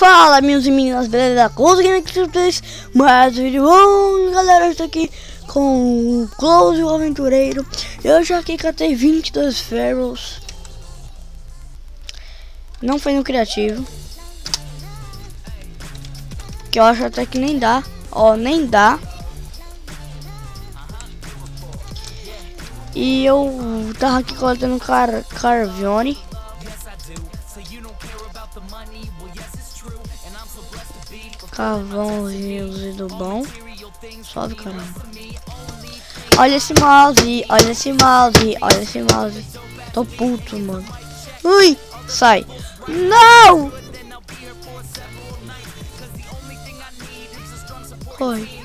Fala, meus e meninas, beleza? Consegui aqui pra vocês mais um vídeo bom, galera. Eu estou aqui com o Close, o aventureiro. Eu já aqui catei 22 ferros. Não foi no criativo, que eu acho até que nem dá. Ó, nem dá. E eu tava aqui coletando Carvione. Cavãozinho do bom. Sobe, caramba. Olha esse mouse, olha esse mouse, olha esse mouse. Tô puto, mano. Ui, sai. Não! Corre.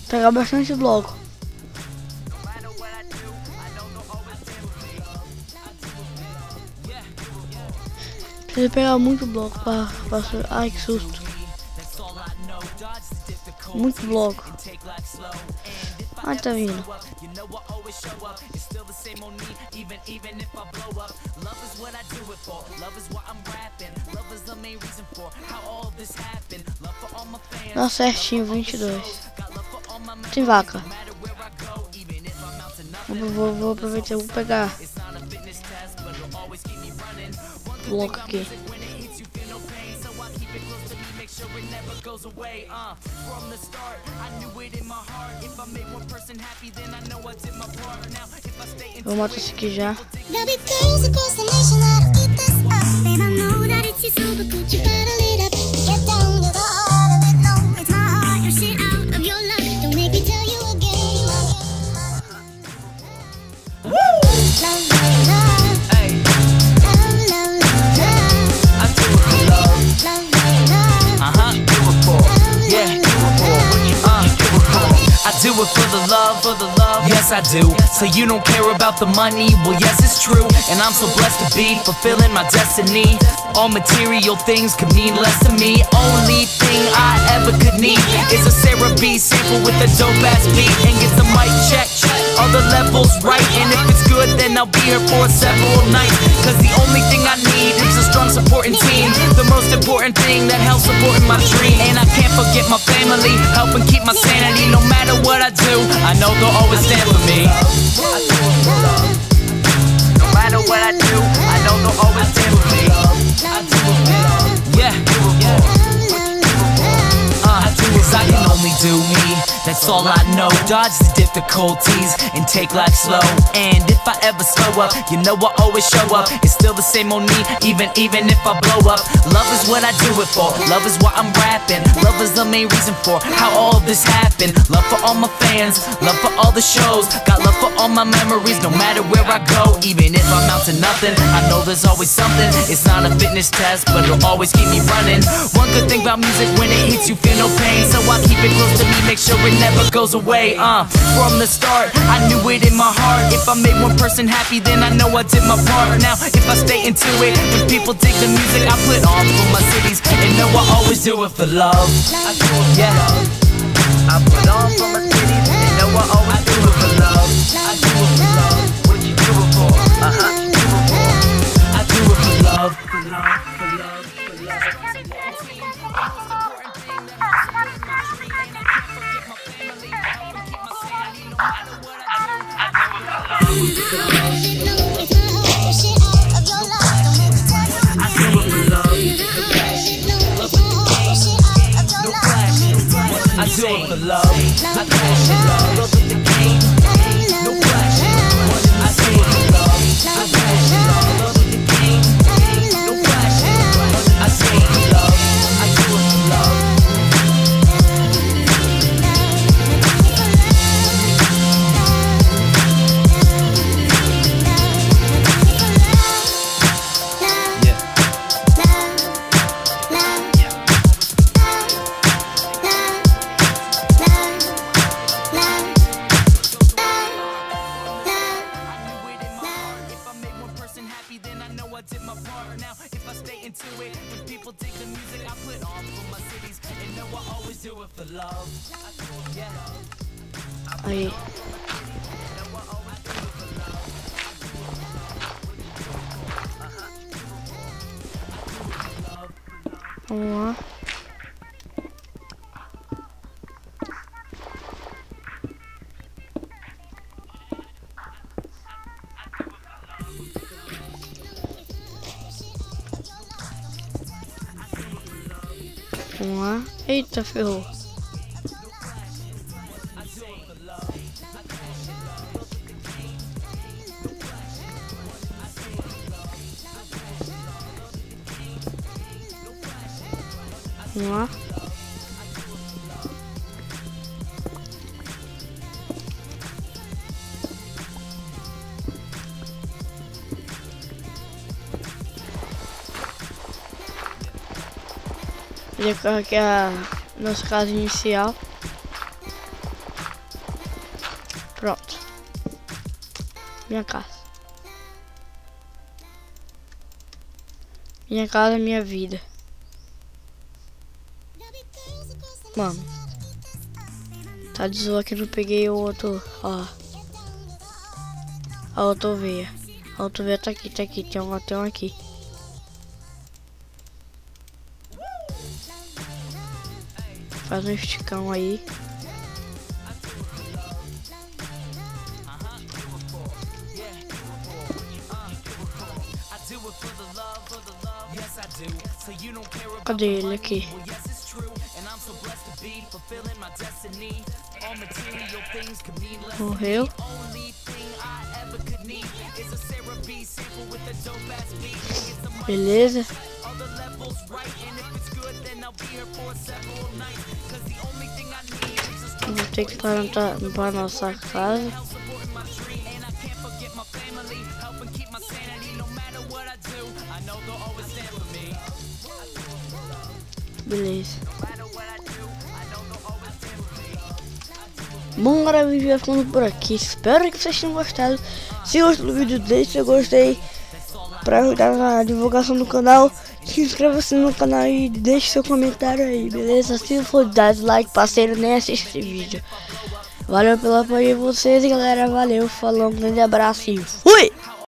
Pegar bastante bloco. Preciso pegar muito bloco pra... Ai, que susto. Muito bloco. Ai, tá vindo. Dá certinho, 22. Tem vaca. Vou aproveitar, vou pegar bloco aqui. Vou matar esse aqui já. Do it for the love, yes I do. So you don't care about the money, well yes it's true. And I'm so blessed to be fulfilling my destiny. All material things could mean less to me. Only thing I ever could need is a Sarah B sample with a dope ass beat. And get the mic check, all the levels right. And if it's good then I'll be here for several nights. Cause the only thing I need is a strong supporting team. The most important thing that helps supporting my dream. And I can't forget my family, helping keep my sanity. No matter what I do, I know they'll always stand for me. No matter what I do, I know they'll always stand for me. Yeah, cause I can only do me, that's all I know. Dodge the difficulties and take life slow. And if I ever slow up, you know I always show up. It's still the same old me, even if I blow up. Love is what I do it for, love is why I'm rapping. Love is the main reason for how all this happened. Love for all my fans, love for all the shows. Got love for all my memories, no matter where I go. Even if I'm out to nothing, I know there's always something. It's not a fitness test, but it'll always keep me running. One good thing about music, when it hits you feel no pain. So I keep it close to me, make sure it never goes away. From the start, I knew it in my heart. If I made one person happy, then I know I did my part. Now, if I stay into it, when people dig the music I put on for my cities, and know I always do it for love. Yeah, I put on for my cities, and know I always do it for love. I do it for love. What you do it for? I do it for love. For love, for love, for love. I do it for love. I do it for love. Love with the game. No flash. I do it for love. I do it for love. Love with the game. No flash. I do it for love. I do it for love. into it. When people dig the music I put on for my cities, and know I always do it for love. Yeah. Aí. Vamos lá. Vamos lá. Eita, ferrou. Vamos lá. Já coloquei a nossa casa inicial. Pronto. Minha casa. Minha casa, minha vida. Mano. Tá de zoa que eu não peguei o outro. Ó. A outra ovelha. A outra ovelha tá aqui, tá aqui. Tem um aqui. Faz um esticão aí. Cadê ele aqui? Morreu. Beleza. Vou ter que plantar para nossa casa. Beleza. Bom, galera, o vídeo vai ficando por aqui. Espero que vocês tenham gostado. Se gostou do vídeo, deixe seu gostei para ajudar na divulgação do canal. Se inscreva-se no canal e deixe seu comentário aí, beleza? Se for dar like, parceiro, nem assiste esse vídeo. Valeu pelo apoio de vocês, galera. Valeu, falou, um grande abraço e fui!